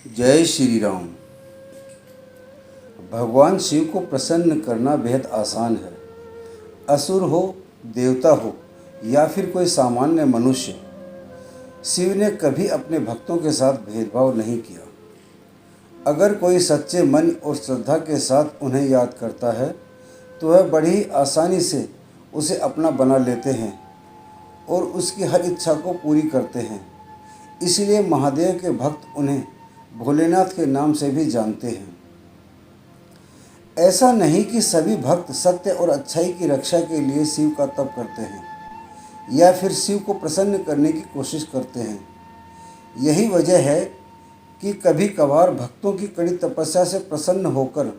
जय श्री राम। भगवान शिव को प्रसन्न करना बेहद आसान है। असुर हो, देवता हो या फिर कोई सामान्य मनुष्य, शिव ने कभी अपने भक्तों के साथ भेदभाव नहीं किया। अगर कोई सच्चे मन और श्रद्धा के साथ उन्हें याद करता है तो वह बड़ी ही आसानी से उसे अपना बना लेते हैं और उसकी हर इच्छा को पूरी करते हैं। इसलिए महादेव के भक्त उन्हें भोलेनाथ के नाम से भी जानते हैं। ऐसा नहीं कि सभी भक्त सत्य और अच्छाई की रक्षा के लिए शिव का तप करते हैं या फिर शिव को प्रसन्न करने की कोशिश करते हैं। यही वजह है कि कभी कभार भक्तों की कड़ी तपस्या से प्रसन्न होकर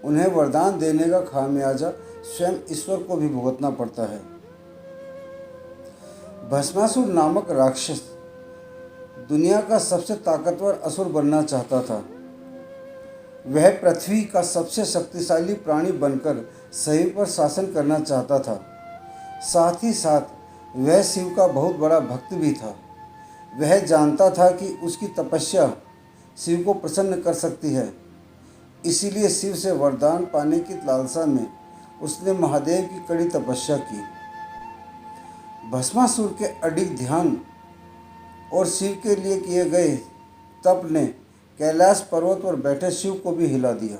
उन्हें वरदान देने का खामियाजा स्वयं ईश्वर को भी भुगतना पड़ता है। भस्मासुर नामक राक्षस दुनिया का सबसे ताकतवर असुर बनना चाहता था। वह पृथ्वी का सबसे शक्तिशाली प्राणी बनकर सभी पर शासन करना चाहता था। साथ ही साथ वह शिव का बहुत बड़ा भक्त भी था। वह जानता था कि उसकी तपस्या शिव को प्रसन्न कर सकती है। इसीलिए शिव से वरदान पाने की लालसा में उसने महादेव की कड़ी तपस्या की। भस्मासुर के अडिग ध्यान और शिव के लिए किए गए तप ने कैलाश पर्वत पर बैठे शिव को भी हिला दिया।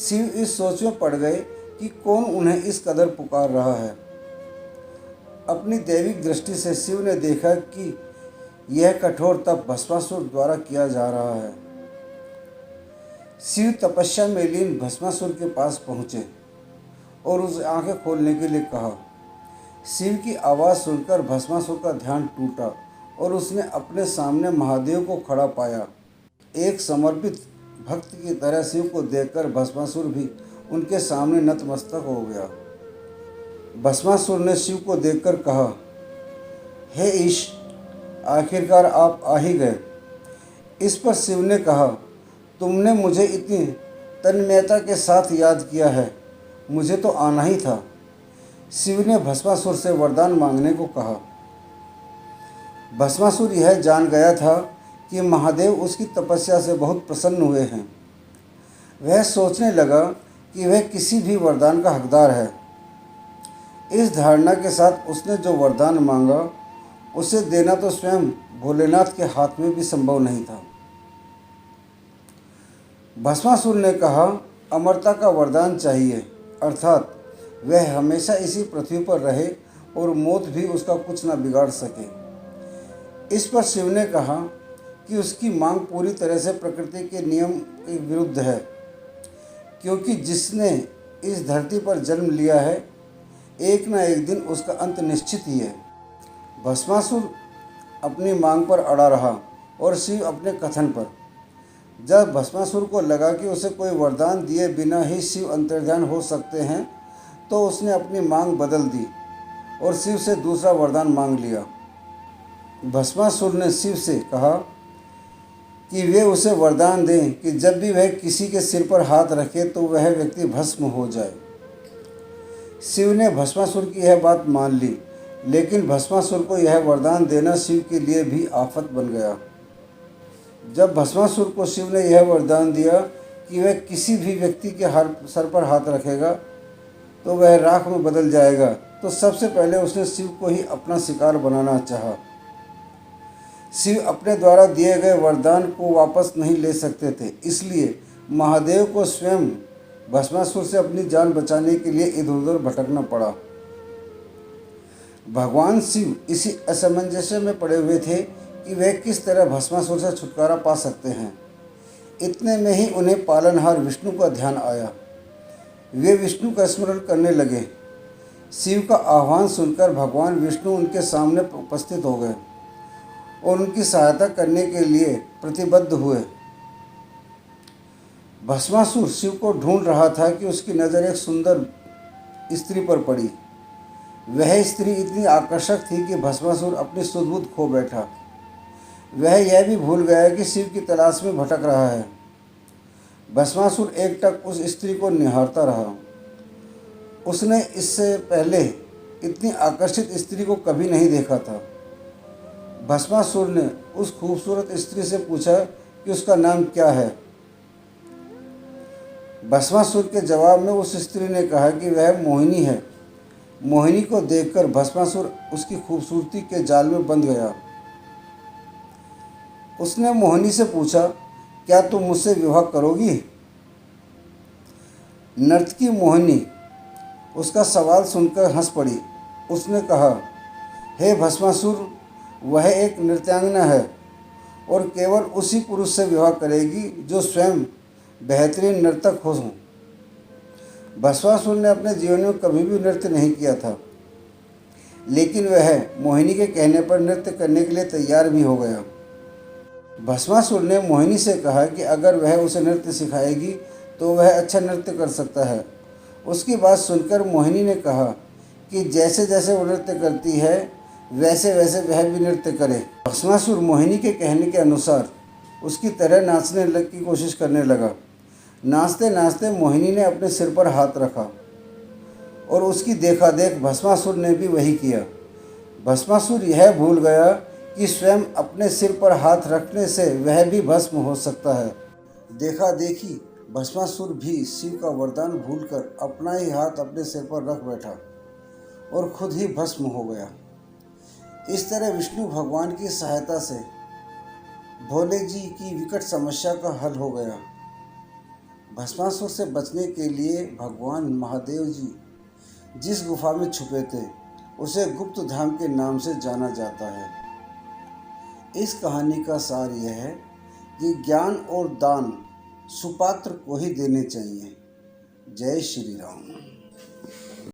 शिव इस सोच में पड़ गए कि कौन उन्हें इस कदर पुकार रहा है। अपनी दैविक दृष्टि से शिव ने देखा कि यह कठोर तप भस्मासुर द्वारा किया जा रहा है। शिव तपस्या में लीन भस्मासुर के पास पहुँचे और उसे आंखें खोलने के लिए कहा। शिव की आवाज़ सुनकर भस्मासुर का ध्यान टूटा और उसने अपने सामने महादेव को खड़ा पाया। एक समर्पित भक्त की तरह शिव को देखकर भस्मासुर भी उनके सामने नतमस्तक हो गया। भस्मासुर ने शिव को देखकर कहा, हे ईश, आखिरकार आप आ ही गए। इस पर शिव ने कहा, तुमने मुझे इतनी तन्मयता के साथ याद किया है, मुझे तो आना ही था। शिव ने भस्मासुर से वरदान मांगने को कहा। भस्मासुर यह जान गया था कि महादेव उसकी तपस्या से बहुत प्रसन्न हुए हैं। वह सोचने लगा कि वह किसी भी वरदान का हकदार है। इस धारणा के साथ उसने जो वरदान मांगा उसे देना तो स्वयं भोलेनाथ के हाथ में भी संभव नहीं था। भस्मासुर ने कहा, अमरता का वरदान चाहिए, अर्थात वह हमेशा इसी पृथ्वी पर रहे और मौत भी उसका कुछ न बिगाड़ सके। इस पर शिव ने कहा कि उसकी मांग पूरी तरह से प्रकृति के नियम के विरुद्ध है, क्योंकि जिसने इस धरती पर जन्म लिया है एक न एक दिन उसका अंत निश्चित ही है। भस्मासुर अपनी मांग पर अड़ा रहा और शिव अपने कथन पर। जब भस्मासुर को लगा कि उसे कोई वरदान दिए बिना ही शिव अंतर्ध्यान हो सकते हैं तो उसने अपनी मांग बदल दी और शिव से दूसरा वरदान मांग लिया। भस्मासुर ने शिव से कहा कि वे उसे वरदान दें कि जब भी वह किसी के सिर पर हाथ रखे तो वह व्यक्ति भस्म हो जाए। शिव ने भस्मासुर की यह बात मान ली, लेकिन भस्मासुर को यह वरदान देना शिव के लिए भी आफत बन गया। जब भस्मासुर को शिव ने यह वरदान दिया कि वह किसी भी व्यक्ति के सर पर हाथ रखेगा तो वह राख में बदल जाएगा, तो सबसे पहले उसने शिव को ही अपना शिकार बनाना चाहा। शिव अपने द्वारा दिए गए वरदान को वापस नहीं ले सकते थे, इसलिए महादेव को स्वयं भस्मासुर से अपनी जान बचाने के लिए इधर उधर भटकना पड़ा। भगवान शिव इसी असमंजस्य में पड़े हुए थे कि वे किस तरह भस्मासुर से छुटकारा पा सकते हैं। इतने में ही उन्हें पालनहार विष्णु का ध्यान आया। वे विष्णु का स्मरण करने लगे। शिव का आह्वान सुनकर भगवान विष्णु उनके सामने उपस्थित हो गए और उनकी सहायता करने के लिए प्रतिबद्ध हुए। भस्मासुर शिव को ढूंढ रहा था कि उसकी नज़र एक सुंदर स्त्री पर पड़ी। वह स्त्री इतनी आकर्षक थी कि भस्मासुर अपनी सुध-बुध खो बैठा। वह यह भी भूल गया कि शिव की तलाश में भटक रहा है। भस्मासुर एकटक उस स्त्री को निहारता रहा। उसने इससे पहले इतनी आकर्षित स्त्री को कभी नहीं देखा था। भस्मासुर ने उस खूबसूरत स्त्री से पूछा कि उसका नाम क्या है। भस्मासुर के जवाब में उस स्त्री ने कहा कि वह मोहिनी है। मोहिनी को देखकर भस्मासुर उसकी खूबसूरती के जाल में बंध गया। उसने मोहिनी से पूछा, क्या तुम मुझसे विवाह करोगी? नर्तकी मोहिनी उसका सवाल सुनकर हंस पड़ी। उसने कहा, हे भस्मासुर, वह एक नृत्यांगना है और केवल उसी पुरुष से विवाह करेगी जो स्वयं बेहतरीन नर्तक हो। भस्मासुर ने अपने जीवन में कभी भी नृत्य नहीं किया था, लेकिन वह मोहिनी के कहने पर नृत्य करने के लिए तैयार भी हो गया। भस्मासुर ने मोहिनी से कहा कि अगर वह उसे नृत्य सिखाएगी तो वह अच्छा नृत्य कर सकता है। उसकी बात सुनकर मोहिनी ने कहा कि जैसे जैसे वो नृत्य करती है वैसे वैसे वह भी नृत्य करे। भस्मासुर मोहिनी के कहने के अनुसार उसकी तरह नाचने की कोशिश करने लगा। नाचते नाचते मोहिनी ने अपने सिर पर हाथ रखा और उसकी देखा देख भस्मासुर ने भी वही किया। भस्मासुर यह भूल गया कि स्वयं अपने सिर पर हाथ रखने से वह भी भस्म हो सकता है। देखा देखी भस्मासुर भी शिव का वरदान भूलकर अपना ही हाथ अपने सिर पर रख बैठा और खुद ही भस्म हो गया। इस तरह विष्णु भगवान की सहायता से भोले जी की विकट समस्या का हल हो गया। भस्मासुर से बचने के लिए भगवान महादेव जी जिस गुफा में छुपे थे उसे गुप्त धाम के नाम से जाना जाता है। इस कहानी का सार यह है कि ज्ञान और दान सुपात्र को ही देने चाहिए। जय श्री राम।